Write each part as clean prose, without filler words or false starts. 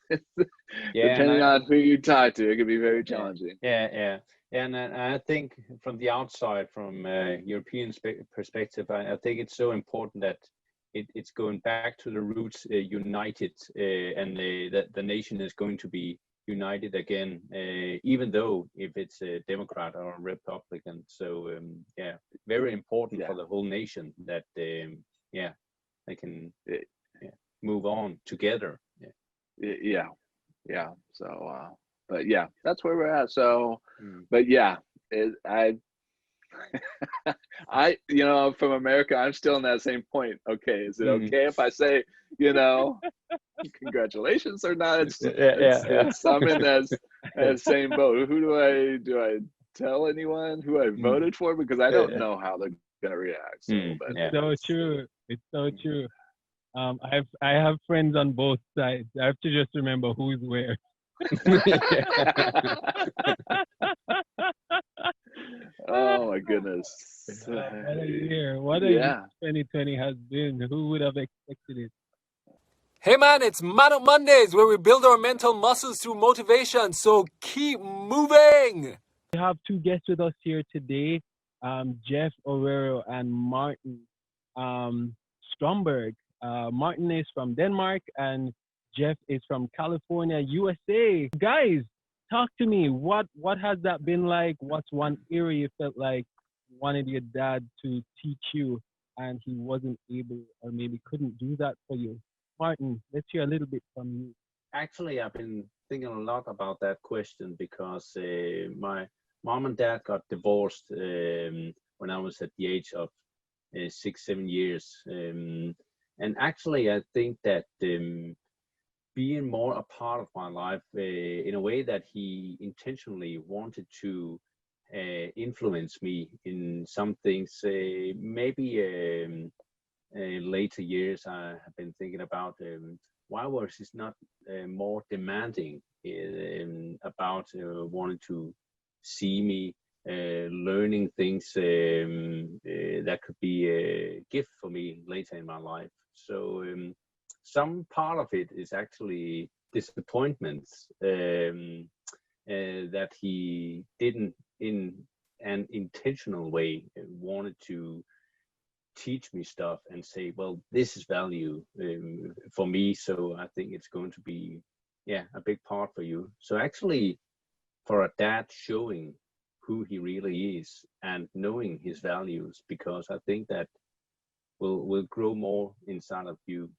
Yeah, and Depending on who you talk to, it can be very yeah, challenging. yeah. And I think from the outside, from European perspective, I think it's so important that it's going back to the roots, united, and that the nation is going to be united again, even though if it's a Democrat or a Republican. So yeah, very important for Yeah, the whole nation that yeah, they can it, yeah, move on together. Yeah. yeah, yeah. So, but yeah, that's where we're at. So, Mm. but yeah, I from America, I'm still in that same point. Okay, is it Mm. okay if I say, you know, congratulations or not? It's Yeah, it's yeah, it's I'm in that yeah. same boat. Who do I tell anyone who I Mm. voted for, because I don't Yeah. know how they're gonna react. So, Mm. but It's Yeah. so anyways, true. It's so Mm. true. I have friends on both sides. I have to just remember who's where. oh my goodness. What a year! What a year Yeah. 2020 has been. Who would have expected it? Hey man, it's Man Up Mondays where we build our mental muscles through motivation. So keep moving. We have two guests with us here today, Jeff Orero and Martin Stromberg. Martin is from Denmark and Jeff is from California, USA. Guys, talk to me. What has that been like? What's one area you felt like you wanted your dad to teach you and he wasn't able or maybe couldn't do that for you? Martin, let's hear a little bit from you. Actually, I've been thinking a lot about that question because my mom and dad got divorced when I was at the age of 6, 7 years. And actually, I think that being more a part of my life in a way that he intentionally wanted to influence me in some things, maybe later years, I have been thinking about why was he not more demanding about wanting to see me learning things that could be a gift for me later in my life. So some part of it is actually disappointments that he didn't, in an intentional way, wanted to teach me stuff and say, well, this is value for me. So I think it's going to be, yeah, a big part for you. So actually, for a dad showing who he really is and knowing his values, because I think that will grow more inside of you.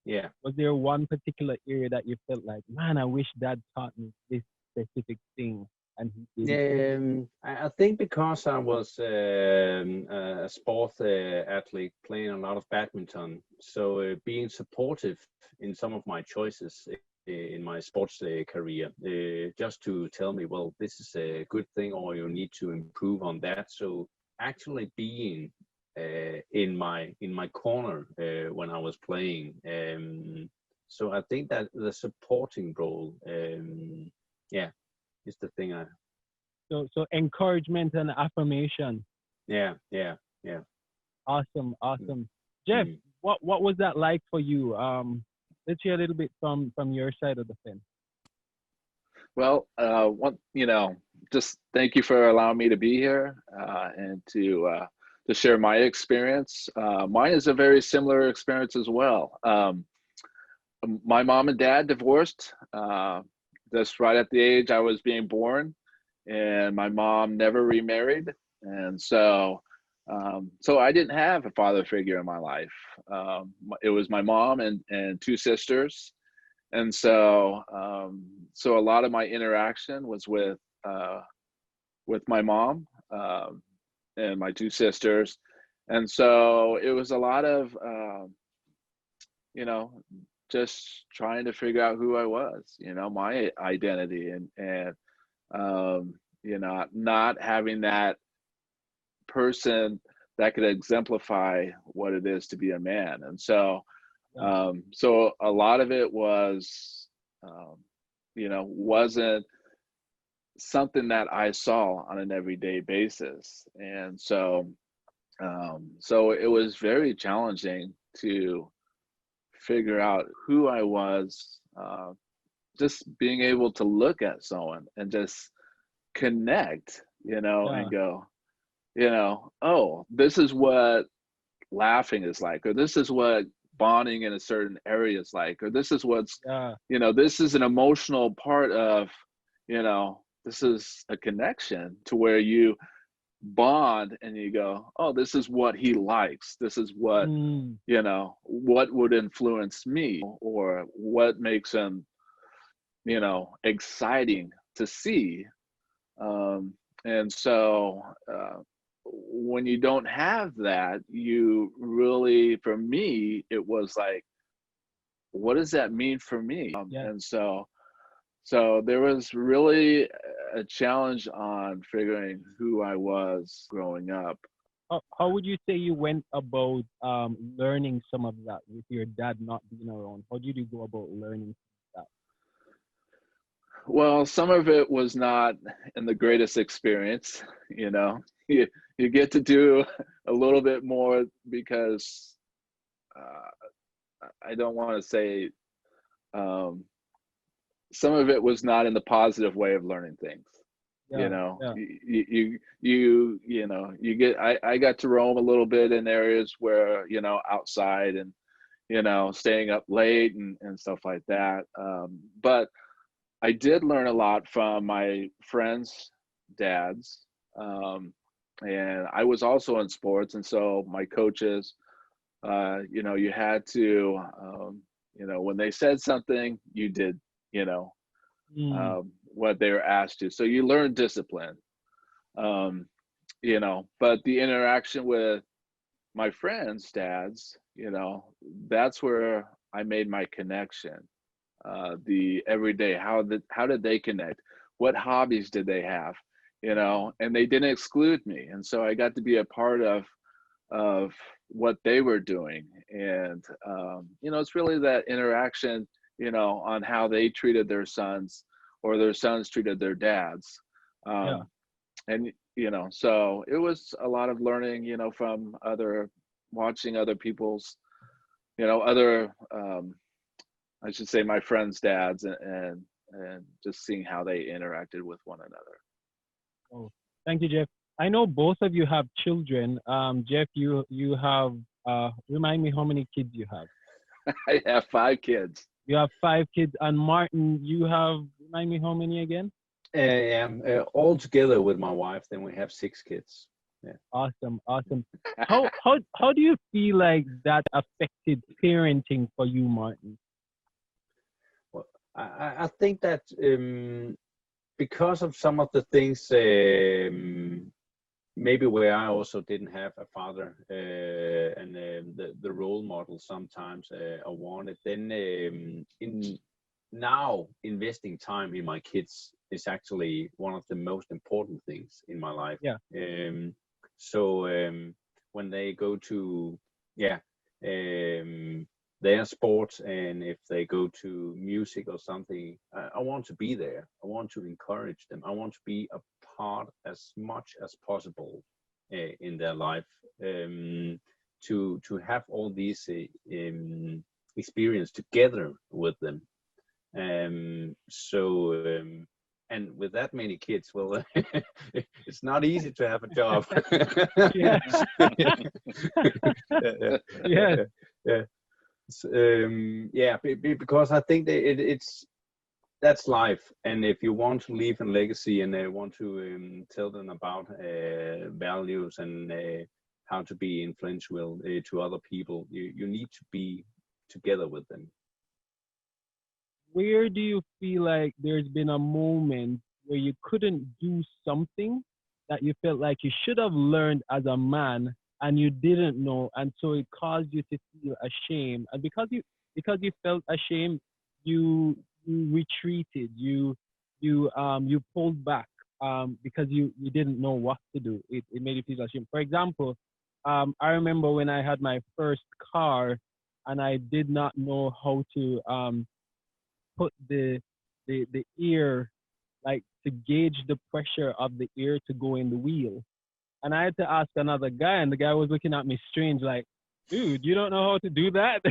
Yeah. Was there one particular area that you felt like, man, I wish dad taught me this specific thing and he didn't? I think because I was a sport athlete playing a lot of badminton, so being supportive in some of my choices in my sports career, just to tell me, well, this is a good thing, or you need to improve on that. So actually being in my corner when I was playing. So I think that the supporting role, yeah, is the thing I. So encouragement and affirmation. Yeah, yeah, yeah. Awesome, Mm, awesome. Jeff, mm. what was that like for you? Let's hear a little bit from your side of the fence. Well, just thank you for allowing me to be here and to share my experience. Mine is a very similar experience as well. My mom and dad divorced just right at the age I was being born, and my mom never remarried, and so I didn't have a father figure in my life. It was my mom and two sisters, and so a lot of my interaction was with my mom and my two sisters, and so it was a lot of you know just trying to figure out who I was, my identity, and not having that person that could exemplify what it is to be a man. And Yeah, so a lot of it was wasn't something that I saw on an everyday basis. And so it was very challenging to figure out who I was just being able to look at someone and just connect, Yeah. and go, oh, this is what laughing is like, or this is what bonding in a certain area is like, or this is what's, Yeah. this is an emotional part of, this is a connection to where you bond and you go, oh, this is what he likes. This is what, Mm. what would influence me, or what makes him, exciting to see. And so when you don't have that, you really, for me, it was like, what does that mean for me? Yeah. And so there was really a challenge on figuring who I was growing up. How would you say you went about learning some of that with your dad not being around? How did you go about learning that? Well, some of it was not in the greatest experience, you get to do a little bit more because I don't want to say some of it was not in the positive way of learning things. Yeah. Yeah. You get, I got to roam a little bit in areas where, outside, and staying up late and stuff like that. But I did learn a lot from my friends' dads. And I was also in sports, and so my coaches, you had to, when they said something, you did, Mm. what they were asked to. So you learn discipline. But the interaction with my friends' dads, that's where I made my connection. The everyday, how did they connect? What hobbies did they have? And they didn't exclude me, and so I got to be a part of what they were doing. And it's really that interaction, on how they treated their sons, or their sons treated their dads. Yeah. And so it was a lot of learning, from watching other people's, other, I should say, my friends' dads, and just seeing how they interacted with one another. Oh, thank you, Jeff. I know both of you have children. Jeff, you have remind me how many kids you have. I have 5 kids. You have 5 kids, and Martin, you have remind me how many again? All together with my wife, then we have 6 kids. Yeah. Awesome. How do you feel like that affected parenting for you, Martin? Well, I think that because of some of the things, maybe where I also didn't have a father, and the role model sometimes I wanted, then in now investing time in my kids is actually one of the most important things in my life. Yeah. So when they go to their sports, and if they go to music or something, I want to be there. I want to encourage them. I want to be a part as much as possible in their life, to have all these experience together with them. And with that many kids, well, it's not easy to have a job. Yeah. Yeah. Because I think that that's life. And if you want to leave a legacy, and want to tell them about values, and how to be influential to other people, you need to be together with them. Where do you feel like there's been a moment where you couldn't do something that you felt like you should have learned as a man, and you didn't know, and so it caused you to feel ashamed, and because you felt ashamed, you retreated, you pulled back, because you didn't know what to do. It made you feel ashamed. For example, I remember when I had my first car, and I did not know how to put the ear, like to gauge the pressure of the ear to go in the wheel. And I had to ask another guy, and the guy was looking at me strange, like, dude, you don't know how to do that?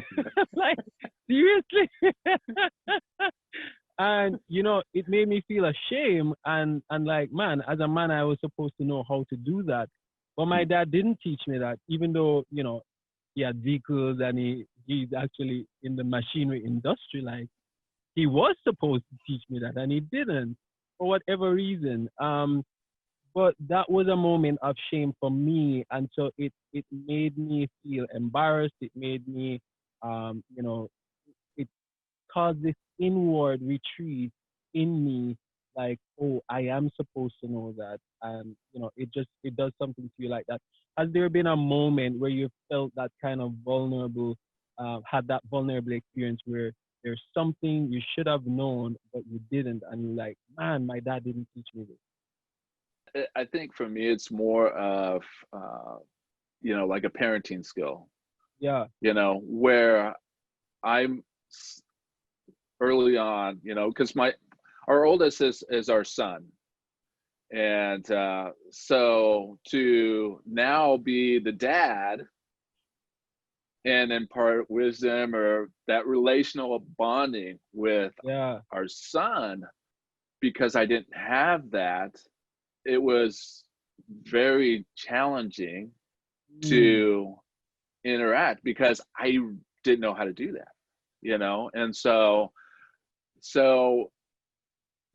Like, seriously? And it made me feel ashamed and like, man, as a man, I was supposed to know how to do that. But my dad didn't teach me that, even though, he had vehicles and he's actually in the machinery industry. Like, he was supposed to teach me that, and he didn't for whatever reason. But that was a moment of shame for me, and so it made me feel embarrassed. It made me, it caused this inward retreat in me, like, oh, I am supposed to know that, and it does something to you like that. Has there been a moment where you felt that kind of vulnerable, had that vulnerable experience where there's something you should have known but you didn't, and you're like, man, my dad didn't teach me this? I think for me, it's more of, like a parenting skill, Yeah, where I'm early on, because our oldest is our son. And so to now be the dad and impart wisdom or that relational bonding with yeah, our son, because I didn't have that, it was very challenging to interact because I didn't know how to do that, and so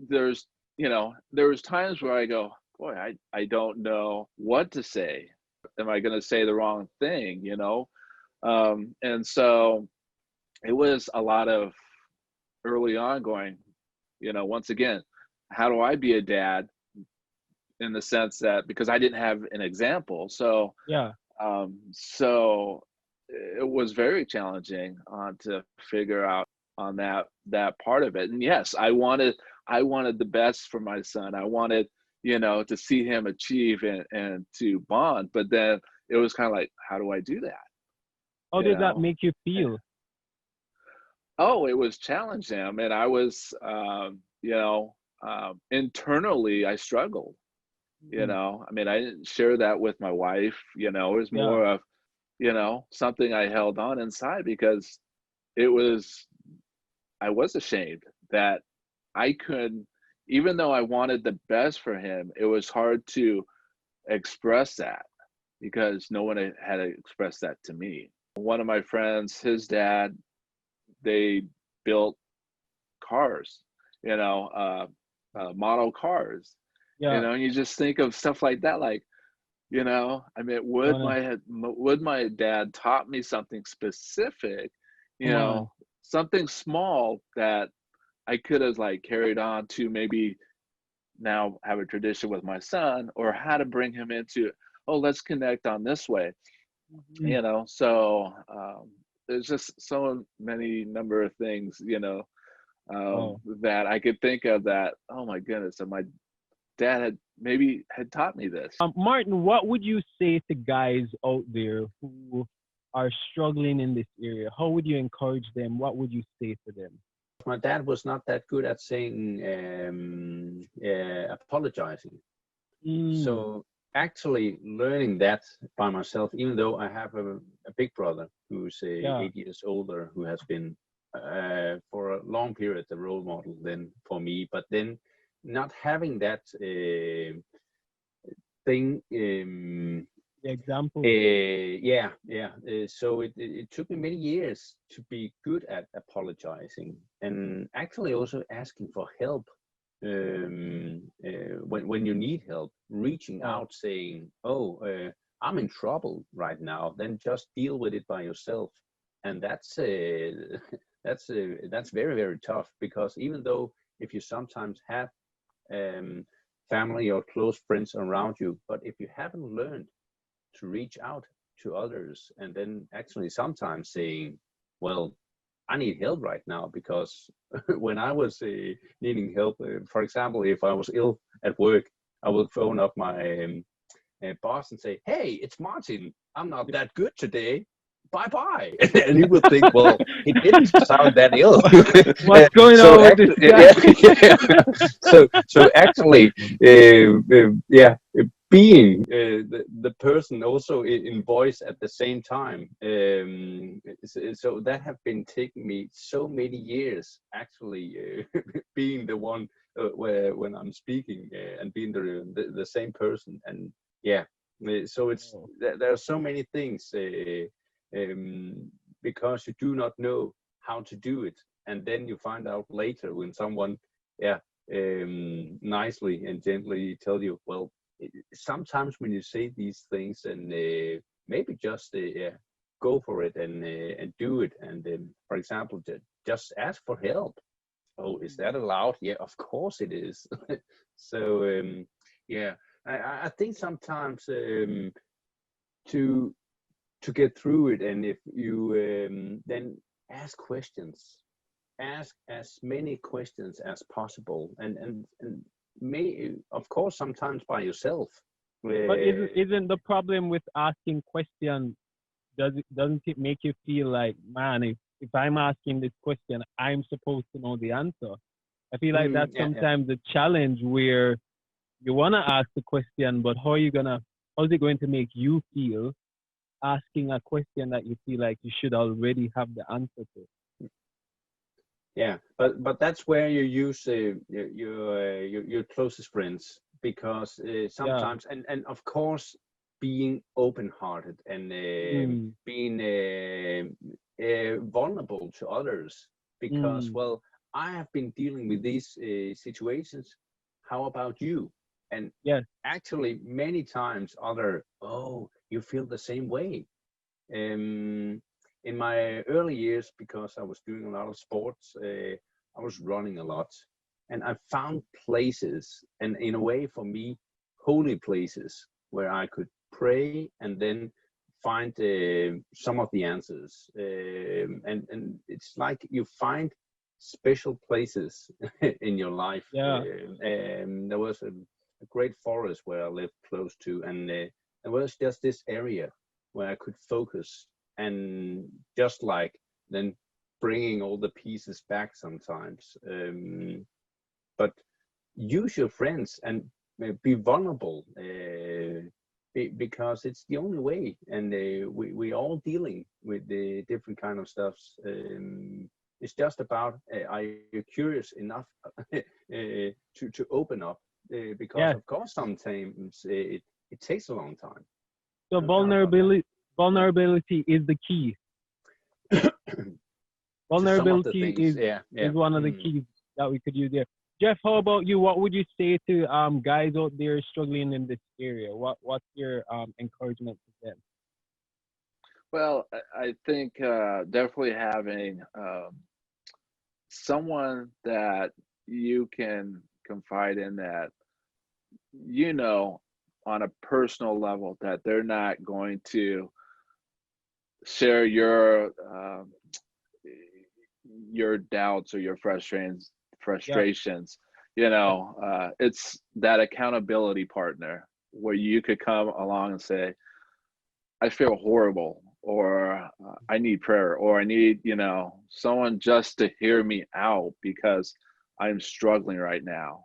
there's there was times where I go, boy, I don't know what to say. Am I going to say the wrong thing? And so it was a lot of early on going, once again, how do I be a dad, in the sense that, because I didn't have an example. So yeah. so it was very challenging to figure out on that part of it. And yes, I wanted the best for my son. I wanted, to see him achieve and to bond. But then it was kind of like, how do I do that? How did that make you feel? Oh, it was challenging. I mean, I was, internally, I struggled. I mean, I didn't share that with my wife. It was more of, something I held on inside, because I was ashamed that I couldn't, even though I wanted the best for him, it was hard to express that because no one had expressed that to me. One of my friends, his dad, they built cars, model cars, and you just think of stuff like that, like, I mean, would my dad taught me something specific, something small that I could have like carried on to maybe now have a tradition with my son, or how to bring him into, oh, let's connect on this way, so there's just so many number of things, that I could think of that, oh my goodness, and my dad had taught me this. Martin, what would you say to guys out there who are struggling in this area? How would you encourage them? What would you say to them? My dad was not that good at saying apologizing. So actually learning that by myself, even though I have a big brother who's 8 years older, who has been for a long period the role model then for me, but then not having that thing, example. So it took me many years to be good at apologizing, and actually also asking for help when you need help, reaching out, saying, oh, I'm in trouble right now, then just deal with it by yourself. And that's very, very tough, because even though if you sometimes have family or close friends around you, but if you haven't learned to reach out to others, and then actually sometimes saying, well, I need help right now, because when I was needing help, for example, if I was ill at work, I would phone up my boss and say, hey, it's Martin, I'm not that good today, bye. And he would think, well, he didn't sound that ill. What's going on with this guy? So actually, being the person also in voice at the same time. So that have been taking me so many years actually being the one where when I'm speaking and being the same person. And yeah, so it's there are so many things because you do not know how to do it, and then you find out later when someone yeah nicely and gently tell you, well, sometimes when you say these things and maybe just yeah, go for it and do it, and for example just ask for help. Oh, is that allowed? Yeah, of course it is. So yeah, I think sometimes to get through it, and if you then ask questions, ask as many questions as possible, and may of course sometimes by yourself. But uh, isn't the problem with asking questions, doesn't it make you feel like, man, if I'm asking this question, I'm supposed to know the answer? I feel like that's yeah, yeah, sometimes the challenge where you wanna ask the question, but how's it going to make you feel asking a question that you feel like you should already have the answer to? yeah, but that's where you use your closest friends, because Yeah. sometimes, and of course being open-hearted and Mm, being vulnerable to others, because mm, well, I have been dealing with these situations, how about you? And yes. actually many times other, oh, you feel the same way. um, in my early years, because I was doing a lot of sports, I was running a lot, and I found places, and in a way for me, holy places where I could pray and then find some of the answers. And it's like you find special places in your life. Yeah. There was a great forest where I lived close to, and there was just this area where I could focus, and just like then bringing all the pieces back sometimes. But use your friends and be vulnerable, because it's the only way, and we all dealing with the different kind of stuffs. It's just about are you curious enough to open up, because Yes. of course sometimes it takes a long time, So no doubt about that. vulnerability is the key. To some of the Vulnerability things, yeah, is yeah. one of the Mm. keys that we could use there. Jeff, how about you? What would you say to guys out there struggling in this area? What's your encouragement to them? Well, I think definitely having someone that you can confide in, that you know on a personal level that they're not going to share your doubts or your Yeah. frustrations. Yeah. It's that accountability partner where you could come along and say, I feel horrible, or I need prayer, or I need, someone just to hear me out because I'm struggling right now.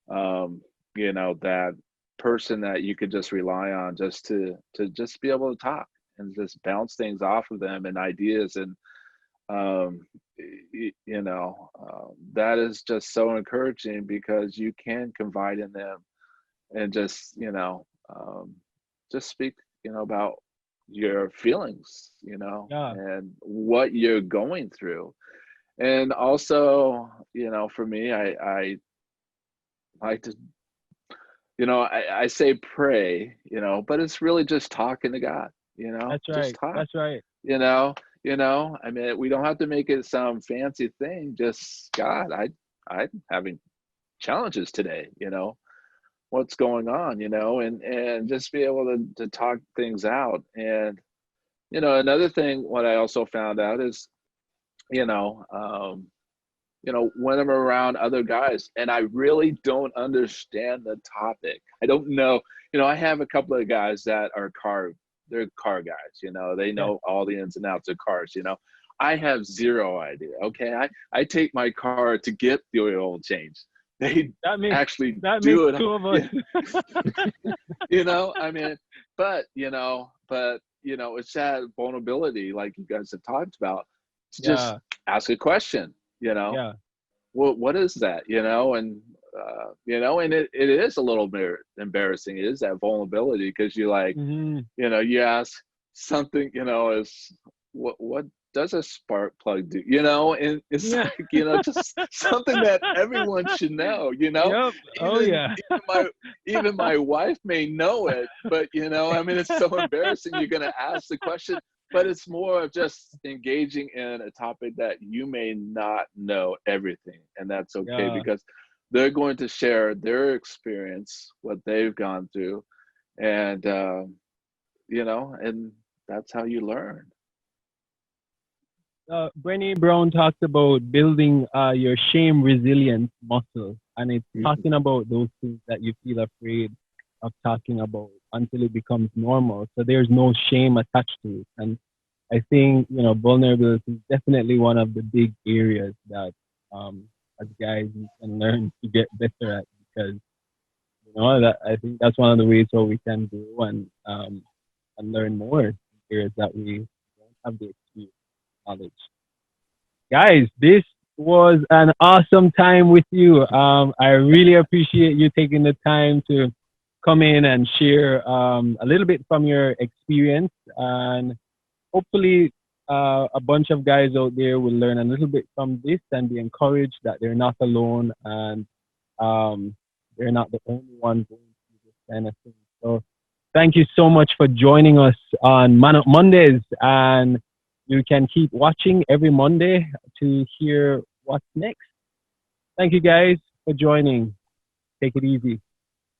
um, that person that you could just rely on, just to just be able to talk and just bounce things off of them and ideas. And that is just so encouraging, because you can confide in them and just speak, about your feelings, Yeah. and what you're going through. And also, for me, I like to, I say pray, but it's really just talking to God, That's just right. talk, That's right. you know, I mean, we don't have to make it some fancy thing. Just, God, I'm having challenges today, what's going on, and just be able to talk things out. And, another thing, what I also found out is, you know, um, when I'm around other guys and I really don't understand the topic, I don't know, I have a couple of guys that are they're car guys, they Yes. know all the ins and outs of cars, I have zero idea. Okay. I take my car to get the oil change, they That makes actually that do makes it. two of us. You know, I mean, but it's that vulnerability, like you guys have talked about, to just Yeah, ask a question. You know, yeah. what is that? You know, and and it is a little bit embarrassing. It is that vulnerability because you like, Hmm. you ask something, is what does a spark plug do? You know, and it's Yeah. like, just something that everyone should know, Yep. Oh even yeah. even my wife may know it, but I mean, it's so embarrassing. You're gonna ask the question, but it's more of just engaging in a topic that you may not know everything, and that's okay Yeah. because they're going to share their experience, what they've gone through, and and that's how you learn. Brené Brown talks about building your shame resilience muscle, and it's Mhm. talking about those things that you feel afraid of talking about until it becomes normal. So there's no shame attached to it, and I think vulnerability is definitely one of the big areas that as guys we can learn to get better at because that I think that's one of the ways how we can grow and learn more in areas that we don't have the experience knowledge. Guys, this was an awesome time with you. I really appreciate you taking the time to come in and share a little bit from your experience. And hopefully, a bunch of guys out there will learn a little bit from this and be encouraged that they're not alone and um, they're not the only ones going through this kind of thing. So, thank you so much for joining us on Man Up Mondays. And you can keep watching every Monday to hear what's next. Thank you guys for joining. Take it easy.